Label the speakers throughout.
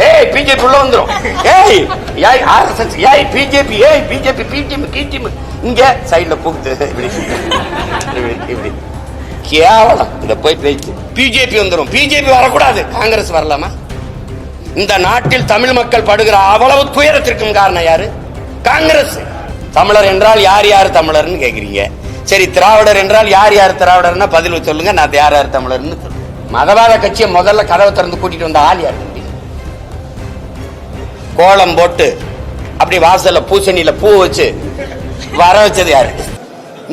Speaker 1: ஏய் பிஜேபி உள்ள வந்துரும். ஏய் ஏய் ஆர்எஸ்எஸ், ஏய் பிஜேபி, ஏய் பிஜேபி பி டீம் கி டீம் இங்க சைடுல கூப்பிட்டு இப்படி கேவலம். இத போய் பேச்சு பிஜேபி வந்துரும். பிஜேபி வரக்கூடாது, காங்கிரஸ் வரலாமா? இந்த நாட்டில் தமிழ் மக்கள் படுகிற அவ்வளவு துயரத்திற்கும் காரணம் யாரு? காங்கிரஸ். தமிழர் என்றால் யார் யார் தமிழர்னு கேக்குறீங்க. சரி, திராவிடர் என்றால் யார் யார் திராவிடர்னா பதில் சொல்லுங்க. நான் யார் யார் தமிழர்னு சொல்லுங்க. மதவாத கட்சியை முதல்ல கதவை திறந்து கூட்டிட்டு வந்த ஆள் யார்? கோலம் போட்டு அப்படி வாசல்ல பூசணியில பூ வச்சு வர வச்சது யாரு?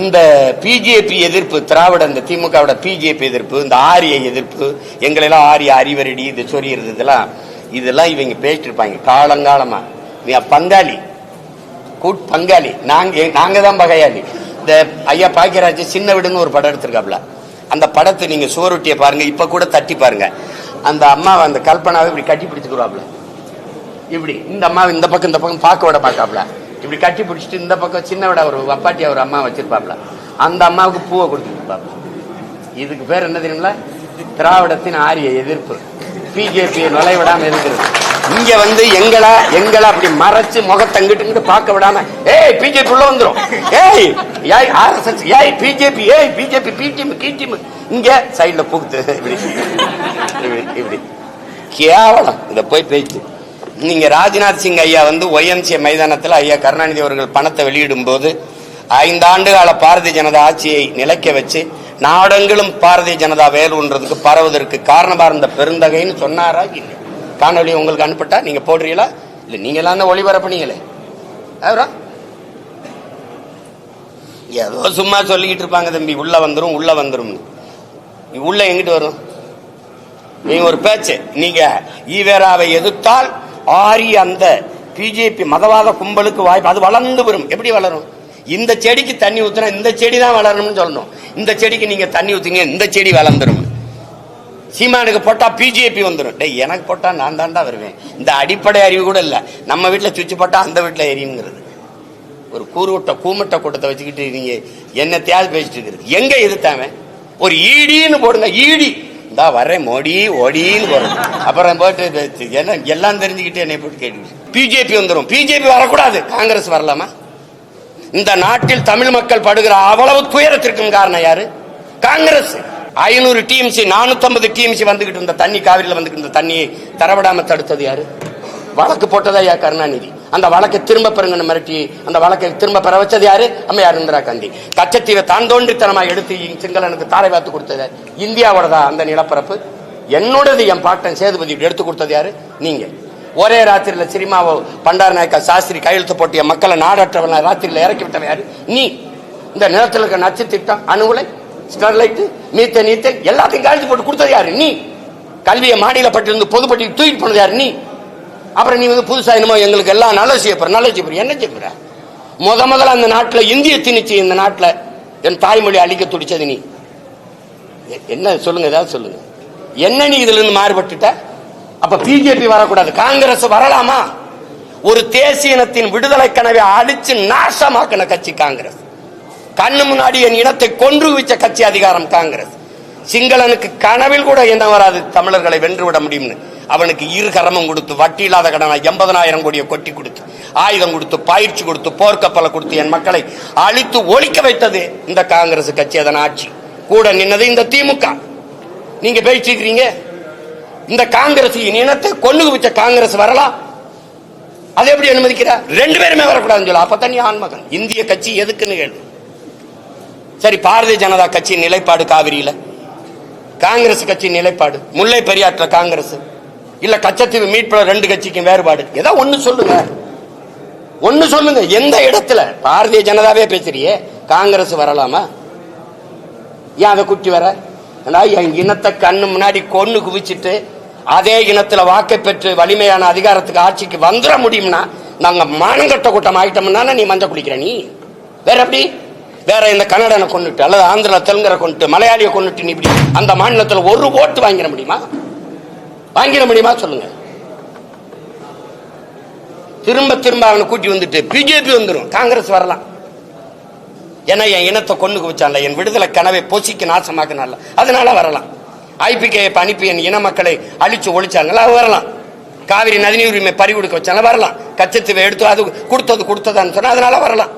Speaker 1: இந்த பிஜேபி எதிர்ப்பு, திராவிட இந்த திமுகவோட பிஜேபி எதிர்ப்பு, இந்த ஆரிய எதிர்ப்பு, எங்களெல்லாம் ஆரிய அறிவரடி இது சொறியறது, இதெல்லாம் இவங்க பேசிட்டு இருப்பாங்க காலங்காலமா. நீ பங்காளி, பங்காளி, நாங்க தான் பகையாளி. இந்த ஐயா பாக்கியராஜ் சின்ன வீடுன்னு ஒரு படம் எடுத்திருக்காப்ல. அந்த படத்தை நீங்க சுவரொட்டியை பாருங்க, இப்ப கூட தட்டி பாருங்க. அந்த அம்மாவை, அந்த கல்பனாவை இப்படி கட்டி பிடிச்சுக்கிறாப்ல. இப்படி இந்த அம்மாவை இந்த பக்கம் பார்க்க விட மாட்டாப்ல. இப்படி கட்டி பிடிச்சிட்டு இந்த பக்கம் சின்ன விட ஒரு அப்பாட்டி ஒரு அம்மா வச்சிருப்பாப்ல. அந்த அம்மாவுக்கு பூவை கொடுத்துருப்பாப்ல. இதுக்கு பேர் என்ன தெரியுங்களா? திராவிடத்தின் ஆரிய எதிர்ப்பு. பிஜேபியை நுழைவிடாம எதிர்க்கிறது. இங்க வந்து எங்களை அப்படி மறைச்சு முகத்தங்கிட்டு பார்க்க விடாம ஏய் பிஜேபி உள்ள வந்துரும். ஏய் ஏய் ஆர்எஸ்எஸ், ஏய் பிஜேபி, ஏய் பிஜேபி பி டீம் கி டீம் இங்க சைடுல கூப்பிட்டு இப்படி கேவலம். இத போய் பேச்சு நீங்க ராஜ்நாத் சிங் ஐயா வந்து ஒய்எம்சிஏ மைதானத்தில் ஐயா கருணாநிதி அவர்கள் பணத்தை வெளியிடும் போது 5 ஆண்டு கால பாரதிய ஜனதா ஆட்சியை நிலைக்க வச்சு நாடெங்கிலும் பாரதிய ஜனதா வேலுன்றதுக்கு பரவுவதற்கு காரணமா இருந்த பெருந்தகைன்னு சொன்னாரா? இல்லை. காணொலி உங்களுக்கு அனுப்பிட்டா நீங்க போடுறீங்களா? இல்ல, நீங்க எல்லாம் தான் ஒளிபரப்புனீங்களே. ஏதோ சும்மா சொல்லிக்கிட்டு இருப்பாங்க, தம்பி உள்ள வந்துரும் உள்ள வந்துரும். உள்ள எங்கிட்டு வரும்? நீங்க ஒரு பேச்சு, நீங்க ஈவேராவை எதிர்த்தால் ஆரி அந்த பிஜேபி மதவாத கும்பலுக்கு வாய்ப்பு, அது வளர்ந்து வரும். எப்படி வளரும்? இந்த செடிக்கு தண்ணி ஊத்துனா இந்த செடி தான் வளரணும்னு சொல்லணும். இந்த செடிக்கு நீங்க தண்ணி ஊத்துங்க, இந்த செடி வளர்ந்துரும். சீமானுக்கு போட்டா பிஜேபி வந்துடும். டேய், எனக்கு போட்டா நான் தாண்டா வருவேன். இந்த அடிப்படை அறிவு கூட இல்ல. நம்ம வீட்டுல சுவிட்ச் போட்டா அந்த வீட்டுல எரியுங்கிறது. ஒரு கூமட்ட கூட்டத்தை வச்சுக்கிட்டு நீங்க என்ன தேவை பேசிட்டு இருக்கிறது. எங்க எதிர்த்தாம ஒரு ஈடின்னு போடுங்க. ஈடி இந்தா வர்றேன் மோடி ஓடின்னு போறேன். அப்புறம் போட்டு எல்லாம் தெரிஞ்சுக்கிட்டு என்னை போட்டு கேட்டு பிஜேபி வந்துடும். பிஜேபி வரக்கூடாது, காங்கிரஸ் வரலாமா? இந்த நாட்டில் தமிழ் மக்கள் படுகிற அவ்வளவு துயரத்திற்கும் காரணம் யாரு? காங்கிரஸ். 500 டிஎம்சி 450 டிஎம்சி வந்துகிட்டு இருந்த தண்ணி, காவிரியில் வந்துகிட்டு இருந்த தண்ணியை தரவிடாம தடுத்தது யாரு? வழக்கு போட்டதா ஐயா கருணாநிதி. அந்த வழக்கை திரும்ப பெறுங்கன்னு மிரட்டி அந்த வழக்கை திரும்ப பெற வச்சது யாரு? அம்மையார் இந்திரா காந்தி. கச்சத்தீவை தான் தோன்றித்தனமா எடுத்து சிங்களனுக்கு தாரை வாத்து கொடுத்தது இந்தியாவோடதா அந்த நிலப்பரப்பு? என்னோடது, என் பாட்டன் சேதுபதி எடுத்து கொடுத்தது யாரு? நீங்க. ஒரே ராத்திரியில சினிமாவோ பண்டார நாயக்கா சாஸ்திரி கையெழுத்து போட்டிய மக்களை நாடற்றவன ராத்திரியில இறக்கி விட்டவன் யாரு? நீ. இந்த நிலத்தில் இருக்க நச்சு திட்டம், அணுகுலை, ஸ்டெர்லைட், மீத்தேன் எல்லாத்தையும் கழிச்சு போட்டு கொடுத்தது யாரு? நீ. கல்வியை மாடியில பட்டிருந்து பொதுப்பட்டி தூக்கிட்டு போனது யாரு? நீ. அப்புறம் நீ வந்து புதுசா என்னமோ எங்களுக்கு எல்லாம் நல்ல செய்யப்படுற என்ன செய்யப்படுற? முதல்ல அந்த நாட்டில் இந்திய திணிச்சு, இந்த நாட்டில் என் தாய்மொழி அழிக்க துடிச்சது நீ. என்ன சொல்லுங்க, ஏதாவது சொல்லுங்க. என்ன நீ இதுல இருந்து மாறுபட்டுட்ட? அப்ப பிஜேபி வரக்கூடாது, காங்கிரஸ் வரலாமா? ஒரு தேசிய இனத்தின் விடுதலை கனவை அழிச்சு நாசமாக்கின கட்சி காங்கிரஸ். கண்ணு முன்னாடி என் இனத்தை கொன்று வச்ச கட்சி அதிகாரம் காங்கிரஸ். சிங்களனுக்கு கனவில் கூட என்ன வராது தமிழர்களை வென்றுவிட முடியும்னு அவனுக்கு இரு கரமும் கொடுத்து, வட்டி இல்லாத கடனை 80,000 கோடியை கொட்டி கொடுத்து, ஆயுதம் கொடுத்து, பயிற்சி கொடுத்து, போர்க்கப்பலை கொடுத்து என் மக்களை அழித்து ஒழிக்க வைத்தது இந்த காங்கிரஸ் கட்சி. அதன் ஆட்சி கூட நின்னது இந்த திமுக. நீங்க பேசிக்கிறீங்க இந்த காங்கிரஸ் இனத்தை கொண்டு வச்ச காங்கிரஸ் வரலாம்? அதை எப்படி அனுமதிக்கிறார்? 2 பேருமே வரக்கூடாதுன்னு சொல்ல. அப்ப தனி ஆண்மகன் இந்திய கட்சி எதுக்குன்னு கேள்வி. சரி, பாரதிய ஜனதா கட்சி நிலைப்பாடு காவிரியில, காங்கிரஸ் கட்சி நிலைப்பாடு முல்லை பெரியாற்ற காங்கிரஸ் இல்ல கச்சத்தீவு மீட்பு, 2 கட்சிக்கும் வேறுபாடு. ஏதாவது ஒண்ணு சொல்லுங்க, ஒண்ணு சொல்லுங்க. எந்த இடத்துல? பாரதிய ஜனதாவே பேசுறியே, காங்கிரஸ் வரலாமா? ஏன் அதை குட்டி வர? என் இனத்தை கண்ணு முன்னாடி கொன்னு குவிச்சிட்டு அதே இனத்துல வாக்கை பெற்று வலிமையான அதிகாரத்துக்கு ஆட்சிக்கு வந்துட முடியும்னா நாங்க மானங்கட்ட கூட்டம் ஆயிட்டோம்னா நீ மஞ்ச குளிக்கிற. நீ வேற எப்படி? வேற இந்த கன்னடனை கொண்டுட்டு அல்லது ஆந்திரா தெலுங்கரை கொண்டுட்டு மலையாளியை கொண்டுட்டு நீ இப்படி அந்த மாநிலத்தில் ஒரு ஓட்டு வாங்கிட முடியுமா? வாங்கிட முடியுமா சொல்லுங்க. திரும்ப திரும்ப அவனை கூட்டி வந்துட்டு பிஜேபி வந்துடும், காங்கிரஸ் வரலாம். ஏன்னா என் இனத்தை கொண்டு குவிச்சான்ல, என் விடுதலை கனவை பொசிக்கு நாசமாக்கினால, அதனால வரலாம். ஐபிகே அனுப்பி என் இன மக்களை அழிச்சு ஒழிச்சாங்களா, வரலாம். காவிரி நதிநீர் உரிமை பறி கொடுக்க வச்சால வரலாம். கச்சத்தீவை எடுத்து அது கொடுத்ததான்னு சொன்னா அதனால வரலாம்.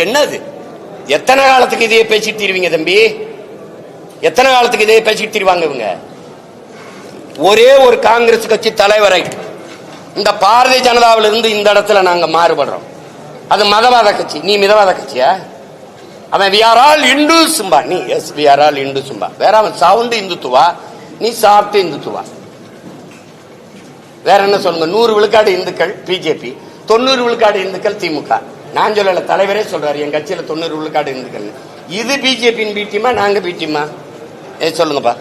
Speaker 1: என்னது எத்தனை காலத்துக்கு இதையே பேசிட்டு தீருவீங்க தம்பி? எத்தனை காலத்துக்கு இதையே பேசிட்டு தீருவாங்க இவங்க? ஒரே ஒரு காங்கிரஸ் கட்சி தலைவரை இந்த பாரதிய ஜனதாவில் இருந்து இந்த இடத்துல நாங்க மாறுபடுறோம். அது மதவாத கட்சி, நீ மிதவாத கட்சியா? அவன் we are all Hindus சும்பா, நீ yes we are all Hindus சும்பா. வேற அவன் சவுண்ட் இந்துத்துவா, நீ சாப்பிட்டு இந்துத்துவா. வேற என்ன சொல்லுங்க? 100 விழுக்காடு இந்துக்கள் பிஜேபி, 90 விழுக்காடு இந்துக்கள் திமுக. நான் சொல்லல, தலைவரே சொல்றாரு என் கட்சியில 90 விழுக்காடு இந்துக்கள். இது பிஜேபியின் பீட்டியமா நாங்க பீட்டியமா? சொல்லுங்கப்பா.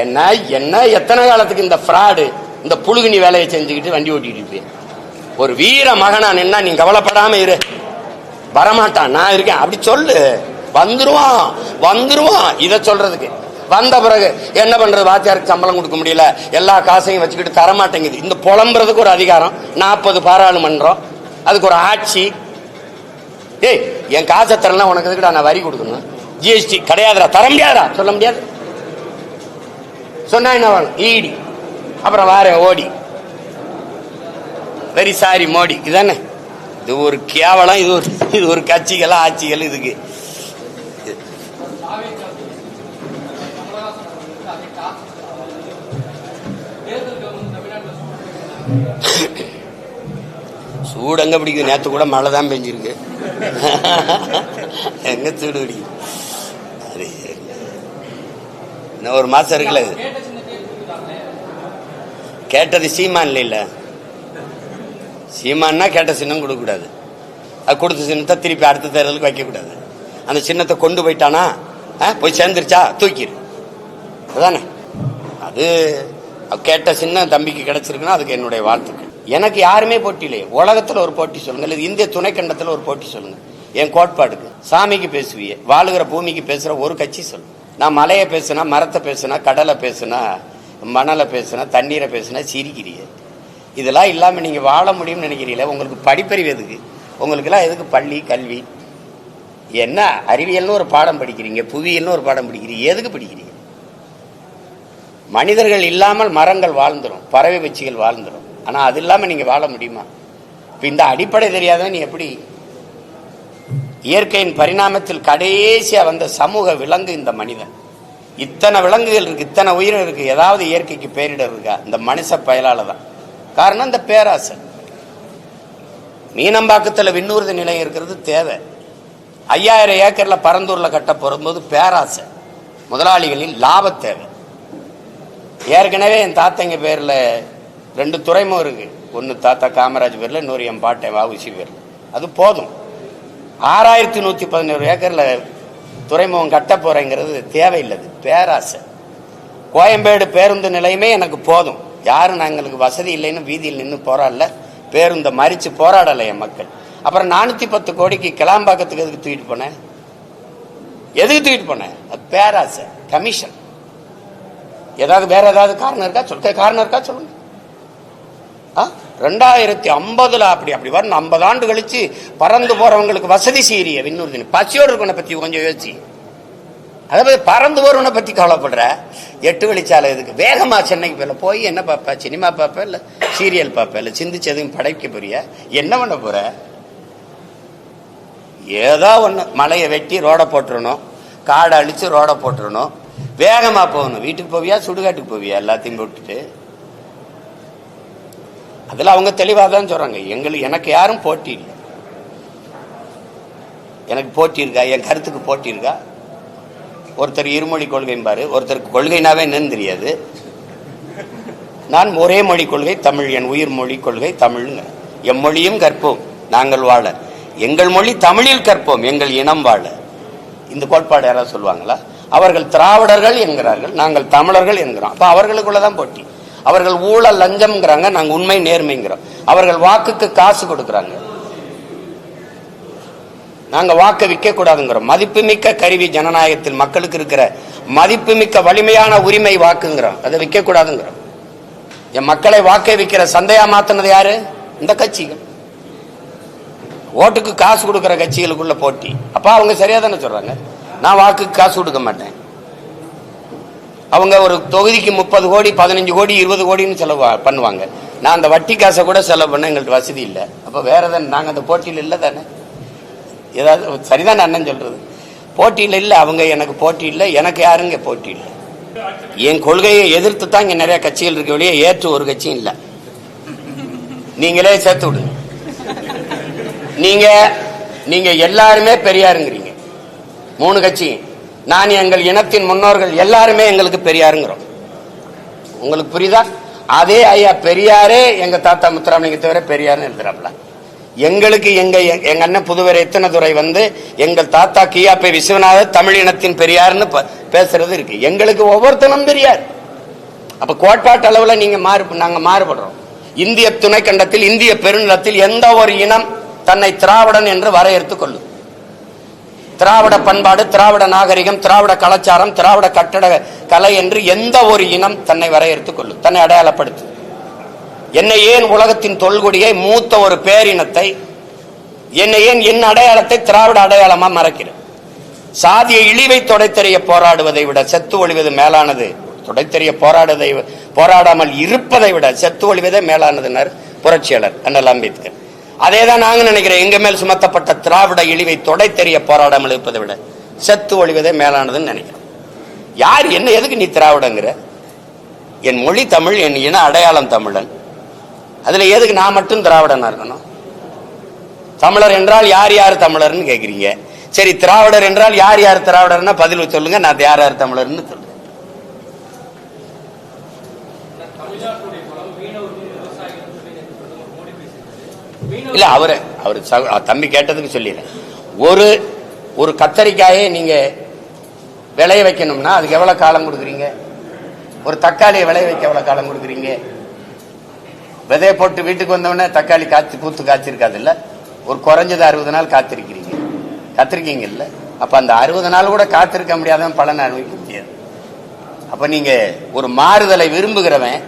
Speaker 1: என்ன என்ன எத்தனை காலத்துக்கு இந்த ஃப்ராடு இந்த புழுகுனி வேலையை செஞ்சுக்கிட்டு வண்டி ஓட்டிட்டு இருப்பேன்? ஒரு வீர மகனா நின்னா நீ கவலைப்படாம இரு, வரமாட்டான், நான் இருக்கேன் அப்படி சொல்லு. வந்துருவான். இத சொல்றதுக்கு வந்த பிறகு என்ன பண்றது? வாத்தியாருக்கு சம்பளம் கொடுக்க முடியல, எல்லா காசையும் வச்சுக்கிட்டு தரமாட்டேங்குது. இந்த புலம்புறதுக்கு ஒரு அதிகாரம், 40 பாராளுமன்றம், அதுக்கு ஒரு ஆட்சி. ஏய் என் காசை தரலாம், உனக்கு எதுக்குடா நான் வரி கொடுக்கணும்? ஜிஎஸ்டி கிடையாதுடா, தர முடியாதா? சொல்ல முடியாது. சொன்னா என்ன வேணும்? ஈடி. அப்புறம் வார ஓடி. Very sorry Modi. இதுதானே? இது ஒரு கேவலம். இது ஒரு கட்சிகள் ஆட்சிகள். இதுக்கு சூடு எங்க பிடிக்குது? நேத்து கூட மழை தான் பெஞ்சிருக்கு. எங்க சூடு பிடிக்குது? இன்னும் ஒரு மாசம் இருக்குல்ல. கேட்டது சீமான் இல்ல, சீமான்னா கேட்ட சின்னம் கொடுக்க கூடாது. அது கொடுத்த சின்னத்தை திருப்பி அடுத்த தேர்தலுக்கு வைக்க கூடாது. அந்த சின்னத்தை கொண்டு போயிட்டானா போய் சேர்ந்துருச்சா தூக்கிடு. அதானே? அது கேட்ட சின்னம் தம்பிக்கு கிடைச்சிருக்குன்னா அதுக்கு என்னுடைய வாழ்த்துக்கள். எனக்கு யாருமே போட்டி இல்லையே. உலகத்துல ஒரு போட்டி சொல்லுங்க, இல்லை இந்திய துணைக்கண்டத்துல ஒரு போட்டி சொல்லுங்க. என் கோட்பாடுக்கு சாமிக்கு பேசுவியே, வாழுகிற பூமிக்கு பேசுற ஒரு கட்சி சொல்லு. நான் மலையை பேசுனா, மரத்தை பேசுனா, கடலை பேசுனா, மணலை பேசுனா, தண்ணீரை பேசுனா சிரிக்கிறீ. இதெல்லாம் இல்லாம நீங்க வாழ முடியும்னு நினைக்கிறீங்களே? உங்களுக்கு படிப்பறிவு எதுக்கு? உங்களுக்கு எல்லாம் எதுக்கு பள்ளி கல்வி? என்ன அறிவியல்னு ஒரு பாடம் படிக்கிறீங்க, புவியியல்னு ஒரு பாடம் படிக்கிறீங்க, எதுக்கு படிக்கிறீங்க? மனிதர்கள் இல்லாமல் மரங்கள் வாழ்ந்துடும், பறவை பட்சிகள் வாழ்ந்துடும். ஆனா அது இல்லாம நீங்க வாழ முடியுமா? இப்ப இந்த அடிப்படை தெரியாத நீ எப்படி? இயற்கையின் பரிணாமத்தில் கடைசியா வந்த சமூக விலங்கு இந்த மனிதன். இத்தனை விலங்குகள் இருக்கு, இத்தனை உயிரினம் இருக்கு, ஏதாவது இயற்கைக்கு பேரிடர் இருக்கா? இந்த மனுஷ பயலால தான். காரணம் இந்த பேராசை. மீனம்பாக்கத்தில் விண்ணூர்தி நிலையம் இருக்கிறது தேவை. 5000 ஏக்கர்ல பரந்தூர்ல கட்ட போகும்போது பேராசை, முதலாளிகளின் லாப தேவை. ஏற்கனவே என் தாத்தங்க பேர்ல 2 துறைமுகம் இருக்கு. ஒன்னு தாத்தா காமராஜ் பேர்ல, இன்னொரு என் பாட்டை வாவுசி பேர்ல. அது போதும். 6111 ஏக்கர்ல துறைமுகம் கட்ட போறேங்கிறது தேவையில்லை, பேராசை. கோயம்பேடு பேருந்து நிலையமே எனக்கு போதும். யாரும் நாங்களுக்கு வசதி இல்லைன்னு வீதியில் நின்று போராடல, பேருந்த மறிச்சு போராடலை என் மக்கள். அப்புறம் 410 கோடிக்கு கிளாம்பாக்கத்துக்கு எதுக்கு தூக்கிட்டு போனேன்? எதுக்கு தூக்கிட்டு போனேன்? அது பேராசை, கமிஷன். ஏதாவது வேற ஏதாவது காரணம் இருக்கா? காரணம் இருக்கா சொல்லுங்க. 2050 அப்படி வரணும். 50 ஆண்டு கழிச்சு பறந்து போறவங்களுக்கு வசதி செய்யறிய விண்ணூர்தி. பசியோடு இருக்கவனை பத்தி கொஞ்சம் யோசிச்சு. அதாவது பறந்து போறவனை பத்தி கவலைப்படுற. 8 வழிச்சாலை இதுக்கு வேகமா சென்னைக்கு போய் என்ன பாப்ப? சினிமா பாப்ப, இல்ல சீரியல் பாப்ப, இல்ல சிந்திச்சு எதுவும் படைக்க போறிய? என்ன பண்ண போற? ஏதோ ஒண்ணு, மலையை வெட்டி ரோட போட்டுறணும், காடை அழிச்சு ரோட போட்டுறணும், வேகமா போகணும். வீட்டுக்கு போவியா சுடுகாட்டுக்கு போவியா? எல்லாத்தையும் போட்டுட்டு. அதுல அவங்க தெளிவாக தான் சொல்றாங்க, எனக்கு யாரும் போட்டி இல்லை. எனக்கு போட்டி இருக்கா? என் கருத்துக்கு போட்டி இருக்கா? ஒருத்தர் இருமொழி கொள்கைம்பாரு, ஒருத்தருக்கு கொள்கைனாவே என்னன்னு தெரியாது. நான் ஒரே மொழி கொள்கை தமிழ், என் உயிர் மொழி கொள்கை தமிழ்ங்க. எம்மொழியும் கற்போம் நாங்கள் வாழ, எங்கள் மொழி தமிழில் கற்போம் எங்கள் இனம் வாழ. இந்த கோட்பாடு யாராவது சொல்லுவாங்களா? அவர்கள் திராவிடர்கள் என்கிறார்கள், நாங்கள் தமிழர்கள் என்கிறோம். அப்ப அவர்களுக்குள்ளதான் போட்டி. அவர்கள் ஊழல் லஞ்சம்ங்கிறாங்க, நாங்க உண்மை நேர்மைங்கிறோம். அவர்கள் வாக்குக்கு காசு கொடுக்கறாங்க, நாங்க வாக்க விற்க கூடாதுங்கிறோம். மதிப்புமிக்க கருவி ஜனநாயகத்தில் மக்களுக்கு இருக்கிற மதிப்புமிக்க வலிமையான உரிமை வாக்குங்கிறோம், அதை விற்க கூடாதுங்கிறோம். என் மக்களை வாக்கை விற்கிற சந்தையா மாத்தினது யாரு? இந்த கட்சிகள். ஓட்டுக்கு காசு கொடுக்கிற கட்சிகளுக்குள்ள போட்டி. அப்ப அவங்க சரியா தானே சொல்றாங்க, நான் வாக்குக்கு காசு கொடுக்க மாட்டேன். அவங்க ஒரு தொகுதிக்கு 30 கோடி 15 கோடி 20 கோடின்னு செலவு பண்ணுவாங்க. நான் அந்த வட்டி காசை கூட செலவு பண்ண எங்கள்கிட்ட வசதி இல்லை. அப்ப வேற தானே, நாங்க அந்த போட்டியில் இல்லை தானே. ஏதாவது சரிதான் அண்ணன் சொல்றது, போட்டியில் இல்லை. அவங்க எனக்கு போட்டி இல்லை, எனக்கு யாருங்க போட்டி இல்லை. என் கொள்கையை எதிர்த்து தான் இங்க நிறைய கட்சிகள் இருக்க வெளியே ஏற்று ஒரு கட்சியும் இல்லை. நீங்களே சேர்த்து விடுங்க. நீங்க எல்லாருமே பெரியாருங்கிறீங்க 3 கட்சி. நான் எங்கள் இனத்தின் முன்னோர்கள் எல்லாருமே எங்களுக்கு பெரியாருங்கிறோம். உங்களுக்கு புரியுதா? அதே ஐயா பெரியாரே எங்க தாத்தா முத்துராமலிங்க தவிர பெரியாருன்னு எழுதுறாப்ல. எங்களுக்கு எங்க அண்ணன் புதுவரை எத்தனதுரை வந்து எங்கள் தாத்தா கியாப்பை விஸ்வநாதர் தமிழ் இனத்தின் பெரியார்னு பேசுறது இருக்கு. எங்களுக்கு ஒவ்வொருத்தனும் பெரியார். அப்ப கோட்பாட்டு அளவுல நாங்க மாறுபடுறோம். இந்திய துணைக்கண்டத்தில் இந்திய பெருநிலத்தில் எந்த ஒரு இனம் தன்னை திராவிடன் என்று வரையறுத்துக் கொள்ளும். திராவிட பண்பாடு, திராவிட நாகரிகம், திராவிட கலாச்சாரம், திராவிட கட்டட கலை என்று எந்த ஒரு இனம் தன்னை வரையறுத்துக் கொள்ளும், தன்னை அடையாளப்படுத்து. என்னை ஏன் உலகத்தின் தொல்குடியை மூத்த ஒரு பேரினத்தை, என்னை ஏன் என் அடையாளத்தை திராவிட அடையாளமா மறைக்கிறது? சாதிய இழிவை தொடைத்தெறிய போராடுவதை விட செத்து ஒழிவது மேலானது. தொடைத்தெறிய போராடாமல் இருப்பதை விட செத்து ஒழிவதே மேலானதுன்னார் புரட்சியாளர் அண்ணல் அம்பேத்கர். அதேதான் நாங்க நினைக்கிறேன். எங்க மேல் சுமத்தப்பட்ட திராவிட இழிவை தொடைத்தெறிய போராடாமல் இருப்பதை விட செத்து ஒழிவதே மேலானதுன்னு நினைக்கிறேன். யார் என்ன எதுக்கு நீ திராவிடங்கிற? என் மொழி தமிழ், என் இன அடையாளம் தமிழன். அதுல எதுக்கு நான் மட்டும் திராவிடனா இருக்கணும்? தமிழர் என்றால் யார் யார் தமிழர்னு கேக்குறீங்க. சரி, திராவிடர் என்றால் யார் யார் திராவிடர்னா பதில் சொல்லுங்க. நான் யார் யார் தமிழர்னு சொல்லுங்க. இல்ல அவரு தம்பி கேட்டதுக்கு சொல்லிடுறேன். ஒரு கத்தரிக்காயை நீங்க விளைய வைக்கணும்னா அதுக்கு எவ்வளவு காலம் கொடுக்குறீங்க? ஒரு தக்காளியை விளைய வைக்க எவ்வளவு காலம் கொடுக்குறீங்க? விதைய போட்டு வீட்டுக்கு வந்தவொடனே தக்காளி பூத்து காய்ச்சிருக்காது இல்ல. ஒரு குறைஞ்சது 60 நாள் காத்திருக்கீங்க இல்ல. அப்ப அந்த 60 நாள் கூட காத்திருக்க முடியாதவன் பலன் அனுபவிக்க முடியாது. அப்ப நீங்க ஒரு மாறுதலை விரும்புகிறவன்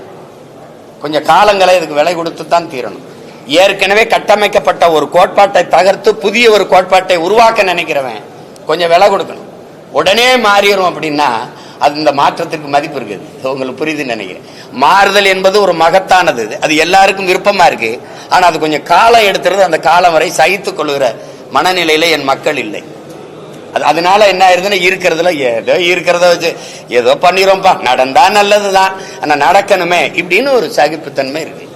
Speaker 1: கொஞ்சம் காலங்களை இதுக்கு விலை கொடுத்து தான் தீரணும். ஏற்கனவே கட்டமைக்கப்பட்ட ஒரு கோட்பாட்டை தகர்த்து புதிய ஒரு கோட்பாட்டை உருவாக்க நினைக்கிறவன் கொஞ்சம் விலை கொடுக்கணும். உடனே மாறிடும் அப்படின்னா அது இந்த மாற்றத்திற்கு மதிப்பு இருக்குது. உங்களுக்கு புரியுதுன்னு நினைக்கிறேன். மாறுதல் என்பது ஒரு மகத்தானது, அது எல்லாருக்கும் விருப்பமா இருக்கு. ஆனா அது கொஞ்சம் காலம் எடுத்துறது. அந்த காலம் வரை சகித்துக் கொள்கிற மனநிலையில என் மக்கள் இல்லை. அதனால என்ன ஆயிருதுன்னா இருக்கிறதுல இருக்கிறத வச்சு ஏதோ பண்ணிரோம்பா, நடந்தா நல்லதுதான், ஆனா நடக்கணுமே இப்படின்னு ஒரு சகிப்புத்தன்மை இருக்கு.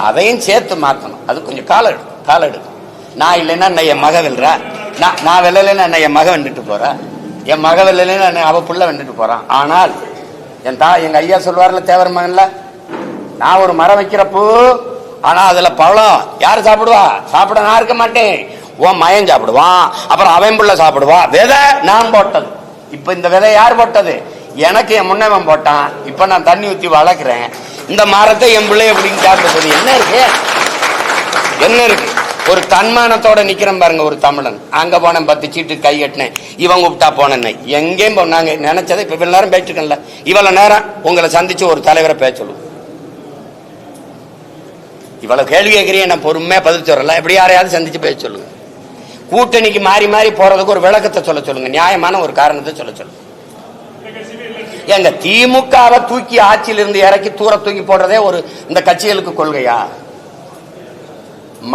Speaker 1: அதையும் சேர்த்து மாற்றணும். அது கொஞ்சம் காலம் எடுக்கும். நான் இல்லைன்னா என் மக வெல்றா, நான் வெல்லலைன்னா என் மக வெண்டுட்டு போறா, என் மக வெல்லலைன்னா அவ புள்ள வெண்டுட்டு போறான். ஆனால் எங்க ஐயா சொல்வார்ல தேவர் மகன்ல, நான் ஒரு மரம் வைக்கிறப்போ ஆனா அதுல பழம் யாரு சாப்பிடுவா? சாப்பிட நான் இருக்க மாட்டேன், உன் மயன் சாப்பிடுவான், அப்புறம் அவன் புள்ள சாப்பிடுவான். விதை நான் போட்டது. இப்ப இந்த விதை யார் போட்டது? எனக்கு என் முன்னவன் போட்டான். இப்ப நான் தண்ணி ஊத்தி வளர்க்கிறேன். இந்த மரத்தை என் பிள்ளை எப்படின்னு சாப்பிடுறது என்ன இருக்கு? ஒரு தன்மானத்தோட நிக்கிறேன் பாருங்க ஒரு தமிழன். அங்க போனேன் 10 சீட்டு கை கட்டினேன், இவன் கூப்பிட்டா போனேன். எங்கேயும் நாங்க நினைச்சதை இப்ப இவ்வளவு நேரம் பேசிருக்கேன்ல, இவ்வளவு நேரம் உங்களை சந்திச்சு ஒரு தலைவரை பேச சொல்லுவோம். இவ்வளவு கேள்வி கேட்கிறீங்க, நான் பொறுமையா பதில் சொல்றல. எப்படி யாரையாவது சந்திச்சு பேச சொல்லுங்க. கூட்டணிக்கு மாறி மாறி போறதுக்கு ஒரு விளக்கத்தை சொல்ல சொல்லுங்க, நியாயமான ஒரு காரணத்தை சொல்ல சொல்லுங்க. எங்க திமுகவை தூக்கி ஆட்சியில் இருந்து இறக்கி தூக்கி போடுறதே ஒரு இந்த கட்சிகளுக்கு கொள்கையா?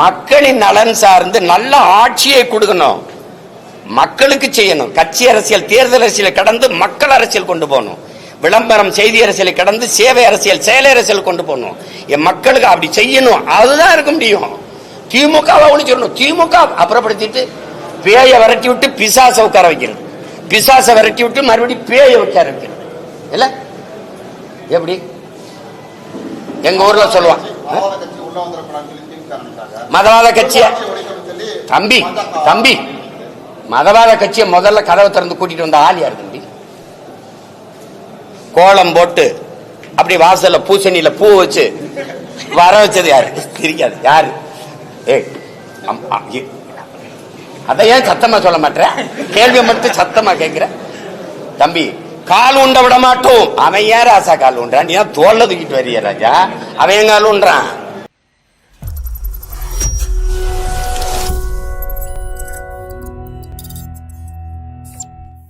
Speaker 1: மக்களின் நலன் சார்ந்து நல்ல ஆட்சியை கொடுக்கணும், மக்களுக்கு செய்யணும். கட்சி அரசியல் தேர்தல் அரசியலை கடந்து மக்கள் அரசியல் கொண்டு போகணும். விளம்பரம் செய்தி அரசியலை கடந்து சேவை அரசியல் செயல் அரசியல் கொண்டு போகணும். என் மக்களுக்கு அப்படி செய்யணும். அதுதான் இருக்க முடியும். திமுகவை ஒழிச்சிடணும். திமுக அப்புறப்படுத்திட்டு பேயை விரட்டி விட்டு பிசாசை உட்கார வைக்கிறது, பிசாசை விரட்டி விட்டு மறுபடியும் பேயை உட்கார வைக்கிறது இல்ல. எப்படி எங்க ஊர்ல சொல்லுவான், மதவாத கட்சிய தம்பி மதவாத கட்சியை முதல்ல கதவை திறந்து கூட்டிட்டு வந்த ஆள் யாரு தம்பி? கோலம் போட்டு அப்படி வாசல்ல பூசணியில பூ வச்சு வர வச்சது யாரு? தெரியாது யாரு? அதை ஏன் சத்தமா சொல்ல மாட்டேன்? கேள்வி மட்டும் சத்தமா கேட்கிற தம்பி. கால் உண்ட விட மாட்டோம். அவன் ஏன் ராசா கால் உண்டான்? நீ தோல்ல தூக்கிட்டு வரிய ராஜா, அவன் கால் உண்டான்.